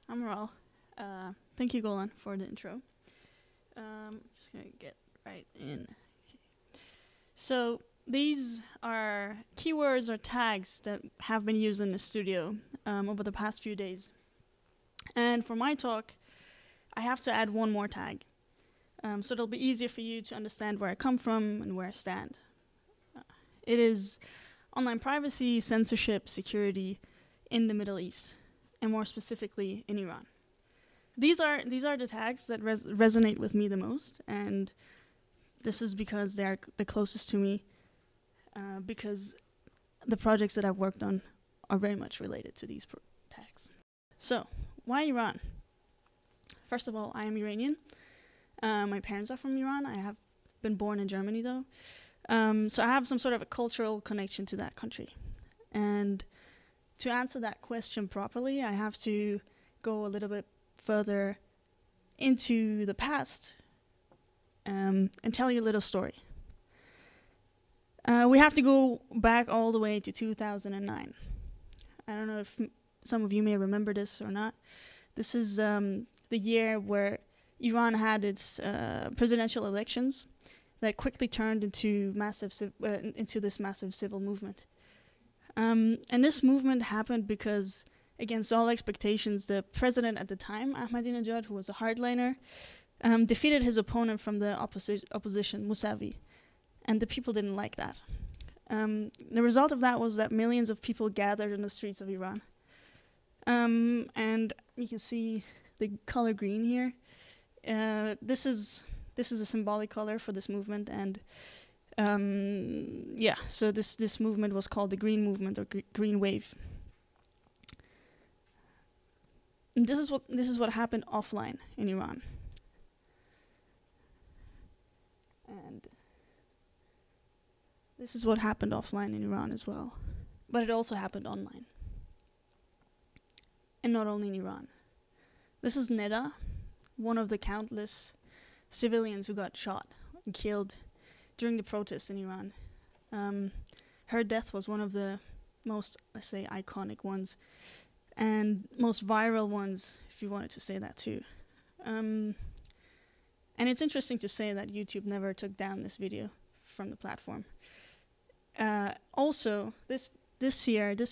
I'm Maral. Thank you, Golan, for the intro. Just gonna get right in. So these are keywords or tags that have been used in the studio over the past few days. And for my talk, I have to add one more tag. So it'll be easier for you to understand where I come from and where I stand. It is online privacy, censorship, security in the Middle East, and more specifically in Iran. These are the tags that resonate with me the most, and this is because they're the closest to me, because the projects that I've worked on are very much related to these tags. So, why Iran? First of all, I am Iranian. My parents are from Iran. I have been born in Germany, though. So I have some sort of a cultural connection to that country. And to answer that question properly, I have to go a little bit further into the past and tell you a little story. We have to go back all the way to 2009. I don't know if some of you may remember this or not. This is the year where Iran had its presidential elections that quickly turned into this massive civil movement. And this movement happened because, against all expectations, the president at the time, Ahmadinejad, who was a hardliner, defeated his opponent from the opposition, Mousavi. And the people didn't like that. The result of that was that millions of people gathered in the streets of Iran. And you can see the color green here. This is a symbolic color for this movement, and yeah, so this movement was called the Green Movement or Green Wave. And this is what happened offline in Iran. And this is what happened offline in Iran as well, but it also happened online, and not only in Iran. This is Neda, one of the countless civilians who got shot and killed during the protests in Iran. Her death was one of the most, let's say, iconic ones and most viral ones, if you wanted to say that too. And it's interesting to say that YouTube never took down this video from the platform. Also, this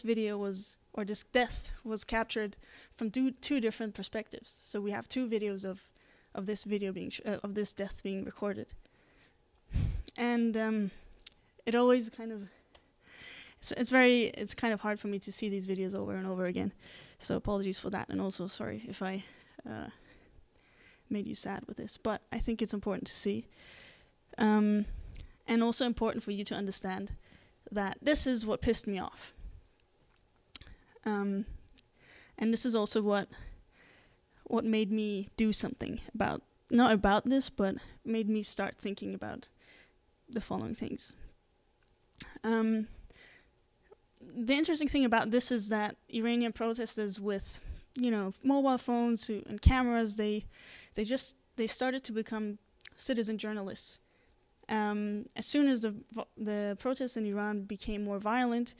video was, or this death was captured from two different perspectives. So we have two videos of this video being of this death being recorded, and it always kind of it's kind of hard for me to see these videos over and over again. So apologies for that, and also sorry if I made you sad with this, but I think it's important to see, and also important for you to understand that this is what pissed me off, and this is also what made me do something about, not about this, but made me start thinking about the following things. The interesting thing about this is that Iranian protesters with, mobile phones and cameras, they started to become citizen journalists. As soon as the protests in Iran became more violent,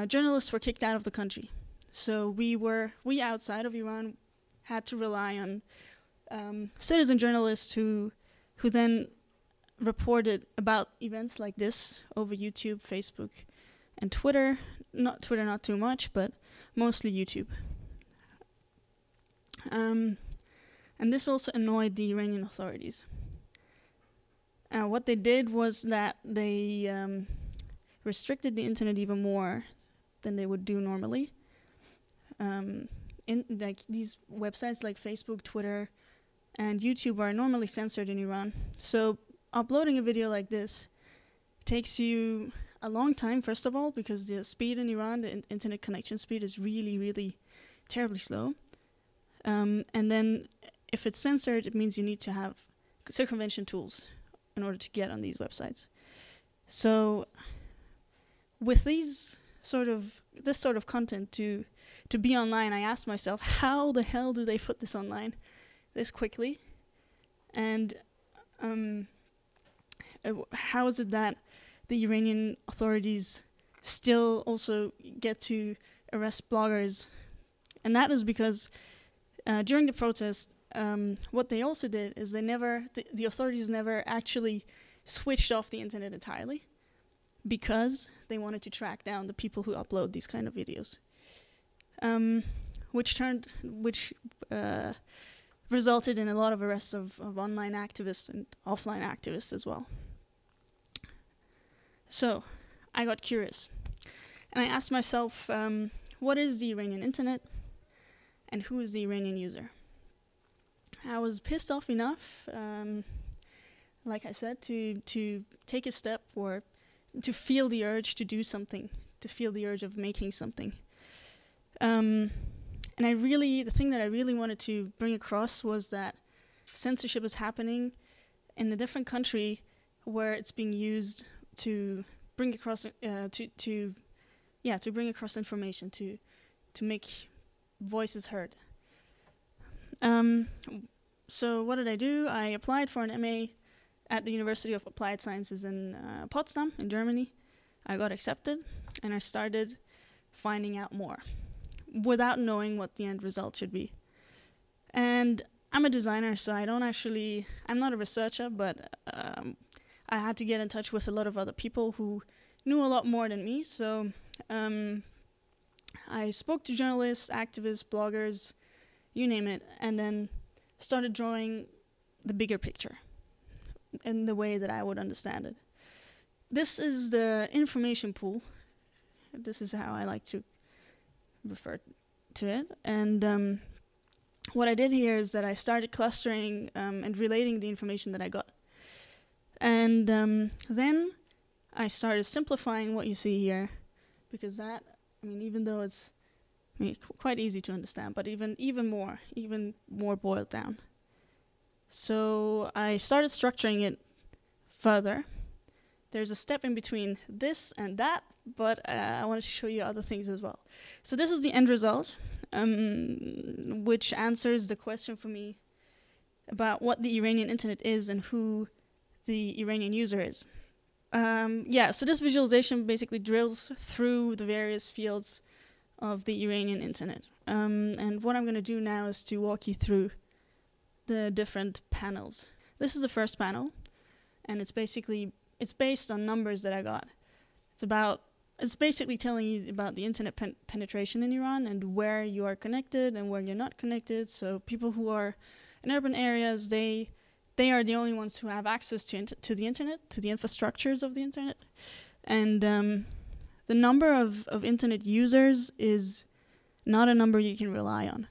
journalists were kicked out of the country. So we outside of Iran had to rely on citizen journalists who then reported about events like this over YouTube, Facebook, and Twitter. Not Twitter, not too much, but mostly YouTube. And this also annoyed the Iranian authorities. What they did was that they restricted the internet even more than they would do normally. These websites like Facebook, Twitter, and YouTube are normally censored in Iran. So uploading a video like this takes you a long time, first of all, because the speed in Iran, the internet connection speed, is really, really terribly slow. And then if it's censored, it means you need to have circumvention tools in order to get on these websites. So with this sort of content to be online, I asked myself, how the hell do they put this online this quickly? And how is it that the Iranian authorities still also get to arrest bloggers? And that is because during the protest, what they also did is the authorities never actually switched off the internet entirely, because they wanted to track down the people who upload these kind of videos, which resulted in a lot of arrests of online activists and offline activists as well. So I got curious, and I asked myself, what is the Iranian internet, and who is the Iranian user? I was pissed off enough, like I said, to take a step, or to feel the urge to do something, to feel the urge of making something. And the thing that I really wanted to bring across was that censorship is happening in a different country where it's being used to bring across to bring across information, to make voices heard. So what did I do? I applied for an MA at the University of Applied Sciences in Potsdam in Germany. I got accepted, and I started finding out more without knowing what the end result should be. And I'm a designer, so I'm not a researcher, but I had to get in touch with a lot of other people who knew a lot more than me. So I spoke to journalists, activists, bloggers, you name it, and then started drawing the bigger picture in the way that I would understand it. This is the information pool. This is how I like to refer to it. And what I did here is that I started clustering and relating the information that I got. And then I started simplifying what you see here, because that, even though it's quite easy to understand, but even more boiled down. So I started structuring it further. There's a step in between this and that, but I wanted to show you other things as well. So this is the end result, which answers the question for me about what the Iranian internet is and who the Iranian user is. So this visualization basically drills through the various fields of the Iranian internet. And what I'm going to do now is to walk you through the different panels. This is the first panel, and it's based on numbers that I got. It's basically telling you about the internet penetration in Iran and where you are connected and where you're not connected. So people who are in urban areas, they are the only ones who have access to the internet, to the infrastructures of the internet. And the number of internet users is not a number you can rely on.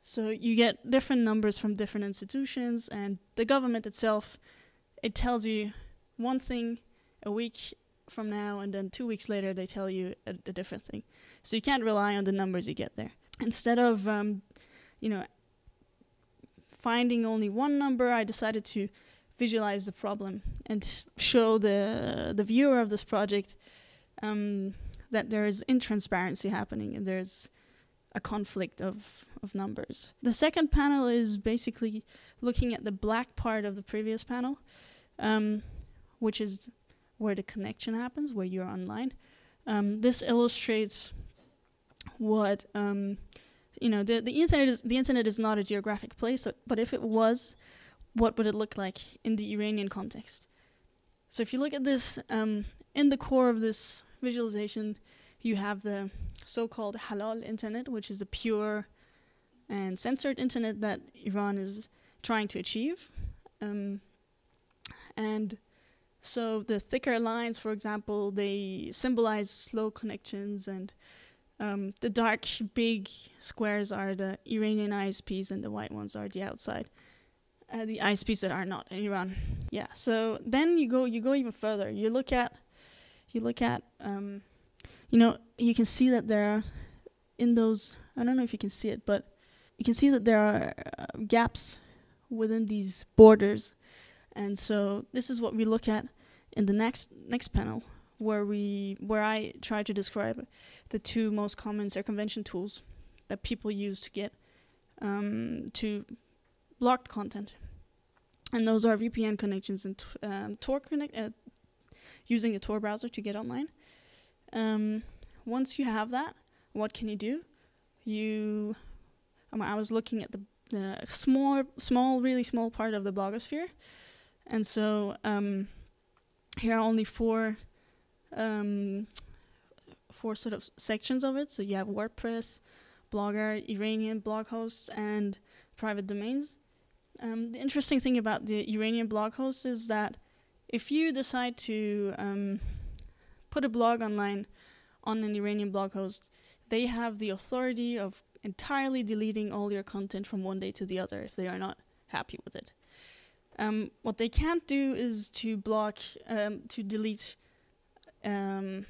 So you get different numbers from different institutions, and the government itself, it tells you one thing a week from now, and then 2 weeks later they tell you a different thing. So you can't rely on the numbers you get there. Instead of finding only one number, I decided to visualize the problem and show the viewer of this project that there is intransparency happening and there's a conflict of numbers. The second panel is basically looking at the black part of the previous panel, which is where the connection happens, where you're online. This illustrates what the internet is not a geographic place, but if it was, what would it look like in the Iranian context? So if you look at this, in the core of this visualization, you have the so-called halal internet, which is the pure and censored internet that Iran is trying to achieve. And so the thicker lines, for example, they symbolize slow connections, and the dark, big squares are the Iranian ISPs, and the white ones are the outside, the ISPs that are not in Iran. Yeah. So then you go even further. You look at, you can see that there are in those. I don't know if you can see it, but you can see that there are gaps within these borders, and so this is what we look at in the next panel, where I try to describe the two most common circumvention tools that people use to get to blocked content, and those are VPN connections and Tor using a Tor browser to get online. Once you have that, what can you do? I was looking at really small part of the blogosphere. And so here are only four sort of sections of it. So you have WordPress, Blogger, Iranian blog hosts, and private domains. The interesting thing about the Iranian blog hosts is that if you decide to put a blog online on an Iranian blog host, they have the authority of entirely deleting all your content from one day to the other if they are not happy with it. What they can't do is to delete a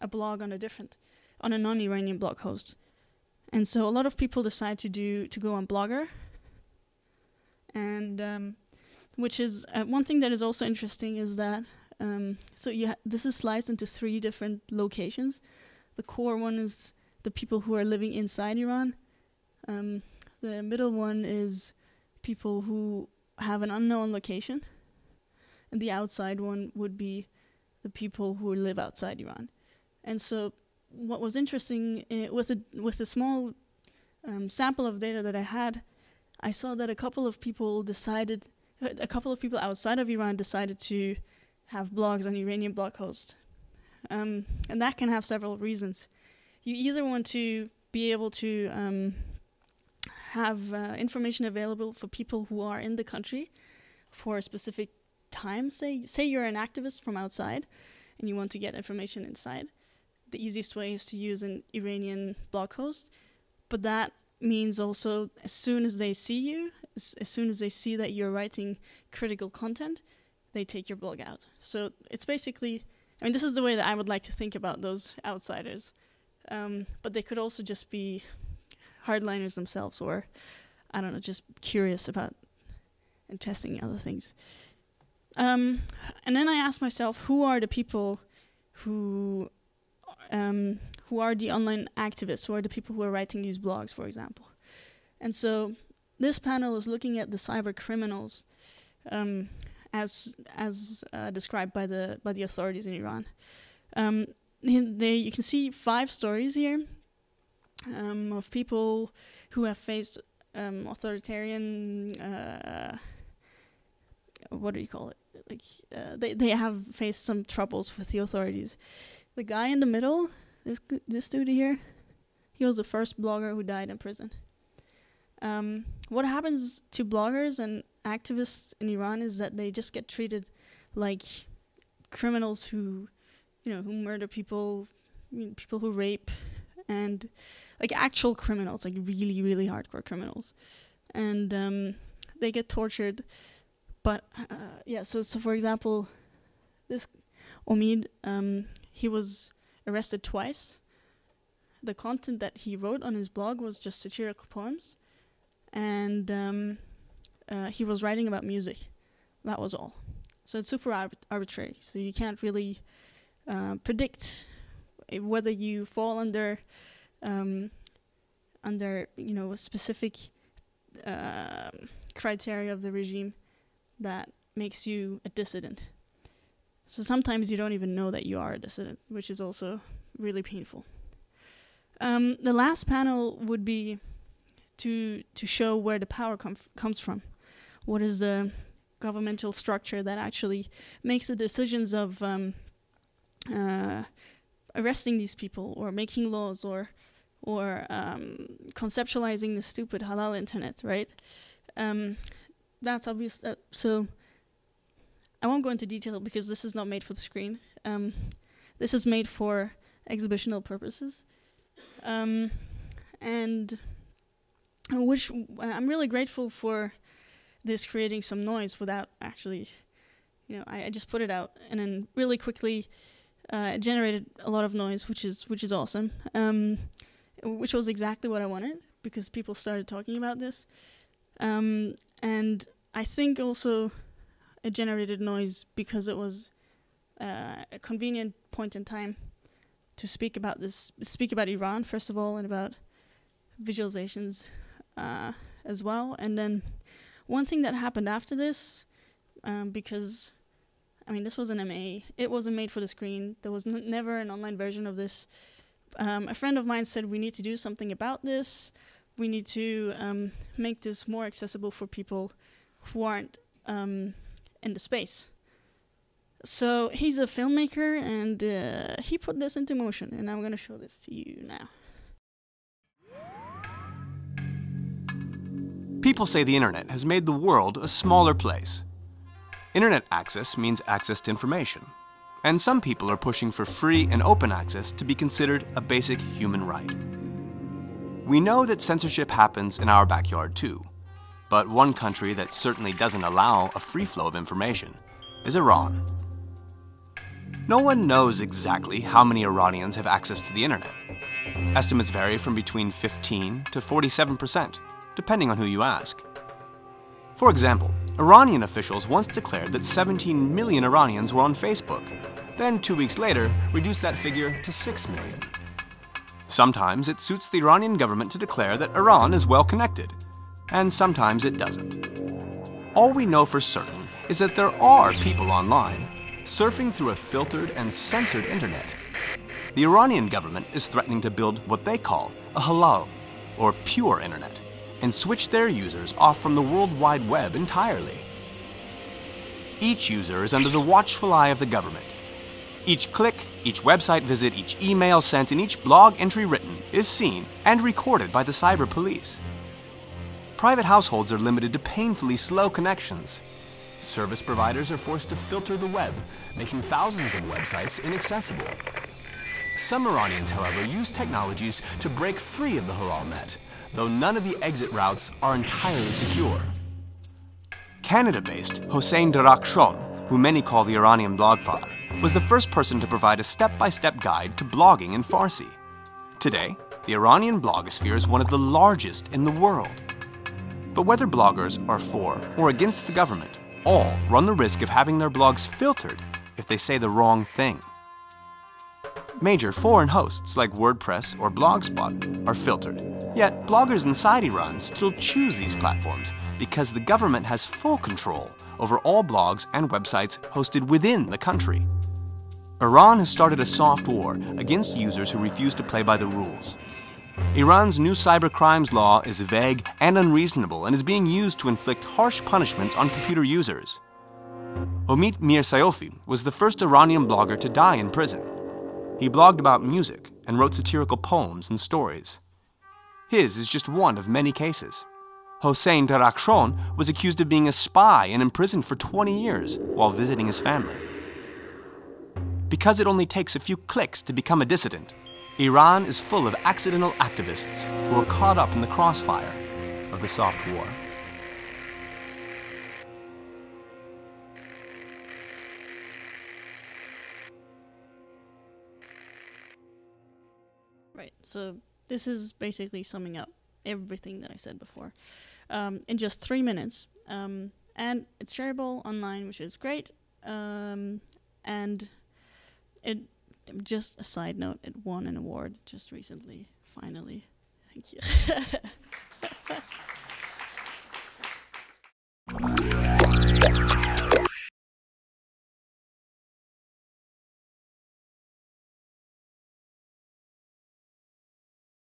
blog on a non-Iranian blog host. And so a lot of people decide to go on Blogger, and which is one thing that is also interesting is that this is sliced into 3 different locations. The core one is the people who are living inside Iran. The middle one is people who have an unknown location, and the outside one would be the people who live outside Iran. And so what was interesting with a small sample of data that I had, I saw that a couple of people outside of Iran decided to have blogs on Iranian blog hosts. And that can have several reasons. You either want to be able to have information available for people who are in the country for a specific time. Say you're an activist from outside and you want to get information inside. The easiest way is to use an Iranian blog host, but that means also as soon as they see you, as soon as they see that you're writing critical content, they take your blog out. So it's basically, this is the way that I would like to think about those outsiders. But they could also just be hardliners themselves, or, I don't know, just curious about and testing other things. And then I asked myself, who are the people who are the online activists, who are the people who are writing these blogs, for example. And so this panel is looking at the cybercriminals as described by the authorities in Iran. You can see 5 stories here of people who have faced authoritarian, what do you call it? They have faced some troubles with the authorities. The guy in the middle, this dude here, he was the first blogger who died in prison. What happens to bloggers and activists in Iran is that they just get treated like criminals who murder people, people who rape, and like actual criminals, like really, really hardcore criminals. And they get tortured. But so for example, this Omid, he was arrested twice. The content that he wrote on his blog was just satirical poems, and he was writing about music. That was all. So it's super arbitrary. So you can't really predict whether you fall under a specific criteria of the regime that makes you a dissident. So sometimes you don't even know that you are a dissident, which is also really painful. The last panel would be to show where the power comes from. What is the governmental structure that actually makes the decisions of arresting these people, or making laws, or conceptualizing the stupid halal internet, right? That's obvious. So I won't go into detail because this is not made for the screen. This is made for exhibitional purposes. And which I'm really grateful for this creating some noise without actually, I just put it out, and then really quickly it generated a lot of noise, which is awesome. Which was exactly what I wanted, because people started talking about this. And I think also it generated noise because it was a convenient point in time to speak about Iran, first of all, and about visualizations as well. And then one thing that happened after this, because, this was an MA. It wasn't made for the screen. There was never an online version of this. A friend of mine said, we need to do something about this. we need to make this more accessible for people who aren't in the space. So he's a filmmaker, and he put this into motion, and I'm going to show this to you now. People say the internet has made the world a smaller place. Internet access means access to information, and some people are pushing for free and open access to be considered a basic human right. We know that censorship happens in our backyard too, but one country that certainly doesn't allow a free flow of information is Iran. No one knows exactly how many Iranians have access to the internet. Estimates vary from between 15 to 47%, depending on who you ask. For example, Iranian officials once declared that 17 million Iranians were on Facebook, then 2 weeks later reduced that figure to 6 million. Sometimes it suits the Iranian government to declare that Iran is well connected, and sometimes it doesn't. All we know for certain is that there are people online surfing through a filtered and censored internet. The Iranian government is threatening to build what they call a halal, or pure internet, and switch their users off from the World Wide Web entirely. Each user is under the watchful eye of the government. Each click, each website visit, each email sent, and each blog entry written is seen and recorded by the cyber police. Private households are limited to painfully slow connections. Service providers are forced to filter the web, making thousands of websites inaccessible. Some Iranians, however, use technologies to break free of the halal net, though none of the exit routes are entirely secure. Canada-based Hossein Darakhshon, who many call the Iranian blogfather, was the first person to provide a step-by-step guide to blogging in Farsi. Today, the Iranian blogosphere is one of the largest in the world. But whether bloggers are for or against the government, all run the risk of having their blogs filtered if they say the wrong thing. Major foreign hosts like WordPress or Blogspot are filtered, yet bloggers inside Iran still choose these platforms because the government has full control over all blogs and websites hosted within the country. Iran has started a soft war against users who refuse to play by the rules. Iran's new cybercrimes law is vague and unreasonable and is being used to inflict harsh punishments on computer users. Omid Mirsayofi was the first Iranian blogger to die in prison. He blogged about music and wrote satirical poems and stories. His is just one of many cases. Hossein Darakhshon was accused of being a spy and imprisoned for 20 years while visiting his family. Because it only takes a few clicks to become a dissident, Iran is full of accidental activists who are caught up in the crossfire of the soft war. Right, so this is basically summing up everything that I said before in just 3 minutes. And it's shareable online, which is great. And it, just a side note, it won an award just recently, finally. Thank you.